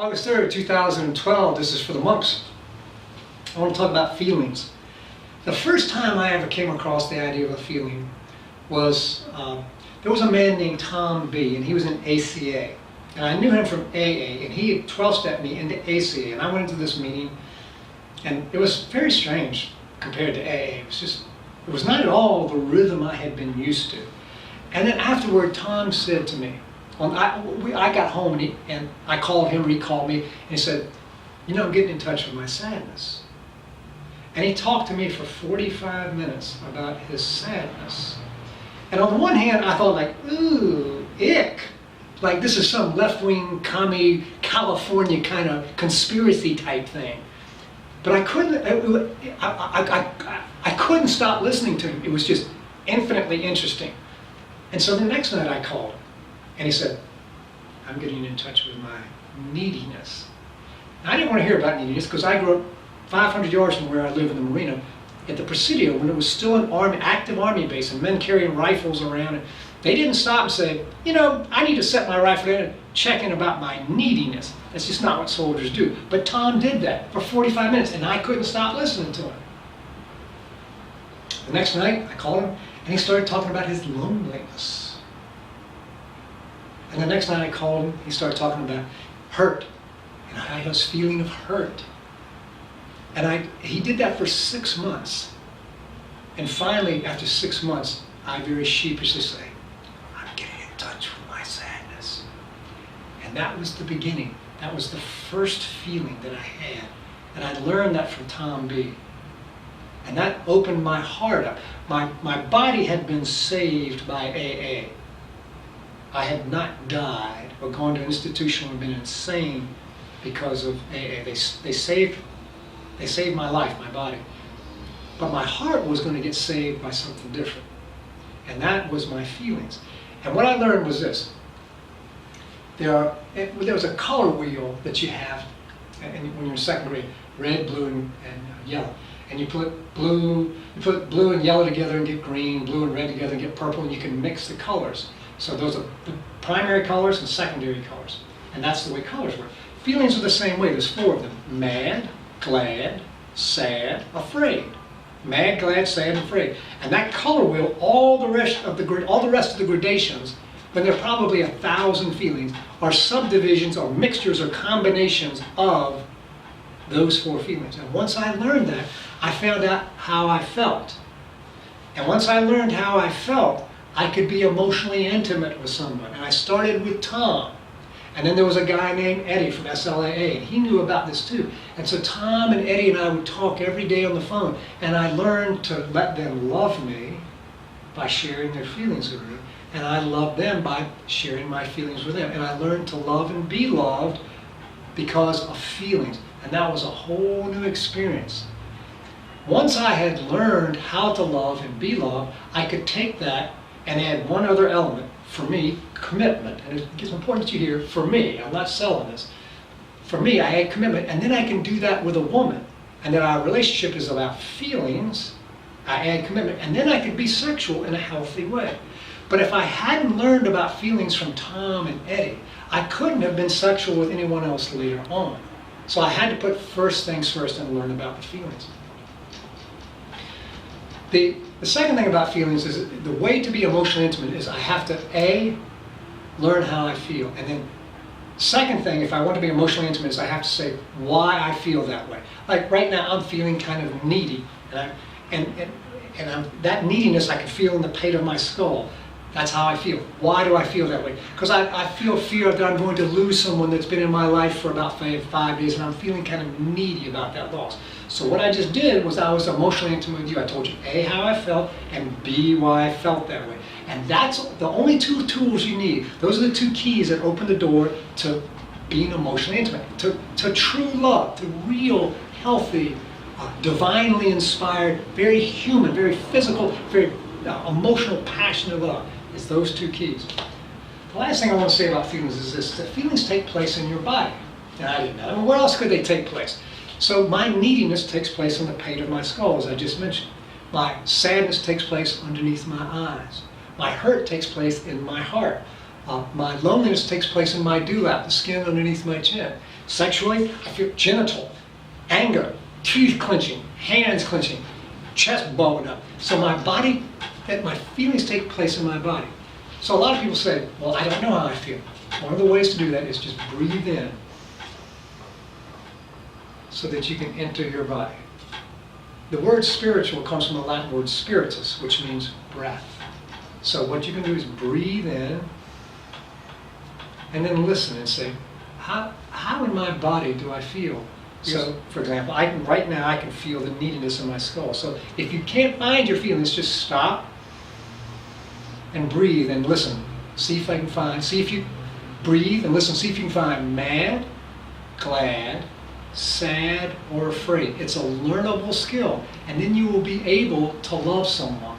August 3rd, 2012, this is for the monks. I want to talk about feelings. The first time I ever came across the idea of a feeling was, there was a man named Tom B, and he was in ACA. And I knew him from AA, and he had 12-stepped me into ACA. And I went into this meeting, and it was very strange compared to AA. It was not at all the rhythm I had been used to. And then afterward, Tom said to me, I got home and I called him, or he called me, and he said, you know, I'm getting in touch with my sadness. And he talked to me for 45 minutes about his sadness. And on the one hand, I thought like, ooh, ick. Like this is some left-wing commie California kind of conspiracy type thing. But I couldn't stop listening to him. It was just infinitely interesting. And so the next night I called him. And he said, I'm getting in touch with my neediness. Now, I didn't want to hear about neediness because I grew up 500 yards from where I live in the marina at the Presidio when it was still an active army base and men carrying rifles around. And they didn't stop and say, you know, I need to set my rifle down and check in about my neediness. That's just not what soldiers do. But Tom did that for 45 minutes and I couldn't stop listening to him. The next night I called him and he started talking about his loneliness. And the next night I called him, he started talking about hurt and how he was feeling of hurt. And he did that for 6 months. And finally, after 6 months, I very sheepishly say, I'm getting in touch with my sadness. And that was the beginning. That was the first feeling that I had. And I learned that from Tom B. And that opened my heart up. My body had been saved by AA. I had not died or gone to an institution or been insane because of AA. They saved my life, my body. But my heart was going to get saved by something different. And that was my feelings. And what I learned was this. There was a color wheel that you have when you're in second grade, red, blue, and yellow. And you put blue and yellow together and get green, blue and red together and get purple, and you can mix the colors. So those are the primary colors and secondary colors. And that's the way colors work. Feelings are the same way. There's 4 of them. Mad, glad, sad, afraid. Mad, glad, sad, afraid. And that color wheel, all the rest of the gradations, when there are probably 1,000 feelings, are subdivisions or mixtures or combinations of those 4 feelings. And once I learned that, I found out how I felt. And once I learned how I felt, I could be emotionally intimate with someone. And I started with Tom. And then there was a guy named Eddie from SLAA, and he knew about this too. And so Tom and Eddie and I would talk every day on the phone. And I learned to let them love me by sharing their feelings with me. And I loved them by sharing my feelings with them. And I learned to love and be loved because of feelings. And that was a whole new experience. Once I had learned how to love and be loved, I could take that and add one other element, for me, commitment. And it's important that you hear, for me, I'm not selling this. For me, I add commitment, and then I can do that with a woman. And then our relationship is about feelings, I add commitment, and then I can be sexual in a healthy way. But if I hadn't learned about feelings from Tom and Eddie, I couldn't have been sexual with anyone else later on. So I had to put first things first and learn about the feelings. The second thing about feelings is the way to be emotionally intimate is I have to, A, learn how I feel. And then second thing, if I want to be emotionally intimate, is I have to say why I feel that way. Like right now, I'm feeling kind of needy. And that neediness I can feel in the pit of my skull. That's how I feel. Why do I feel that way? Because I feel fear that I'm going to lose someone that's been in my life for about 5 days, and I'm feeling kind of needy about that loss. So what I just did was I was emotionally intimate with you. I told you A, how I felt, and B, why I felt that way. And that's the only 2 tools you need. Those are the 2 keys that open the door to being emotionally intimate, to true love, to real, healthy, divinely inspired, very human, very physical, very emotional, passionate love. It's those 2 keys. The last thing I want to say about feelings is this, that feelings take place in your body. And I didn't know. I mean, where else could they take place? So my neediness takes place in the pit of my skull, as I just mentioned. My sadness takes place underneath my eyes. My hurt takes place in my heart. My loneliness takes place in my dewlap, the skin underneath my chin. Sexually, I feel genital, anger, teeth clenching, hands clenching, chest bowing up. So my body, that my feelings take place in my body. So a lot of people say, well, I don't know how I feel. One of the ways to do that is just breathe in so that you can enter your body. The word spiritual comes from the Latin word spiritus, which means breath. So what you can do is breathe in and then listen and say, how in my body do I feel? So, for example, right now I can feel the neediness in my skull. So if you can't find your feelings, just stop and breathe and listen. See if you breathe and listen, see if you can find mad, glad, sad, or afraid. It's a learnable skill. And then you will be able to love someone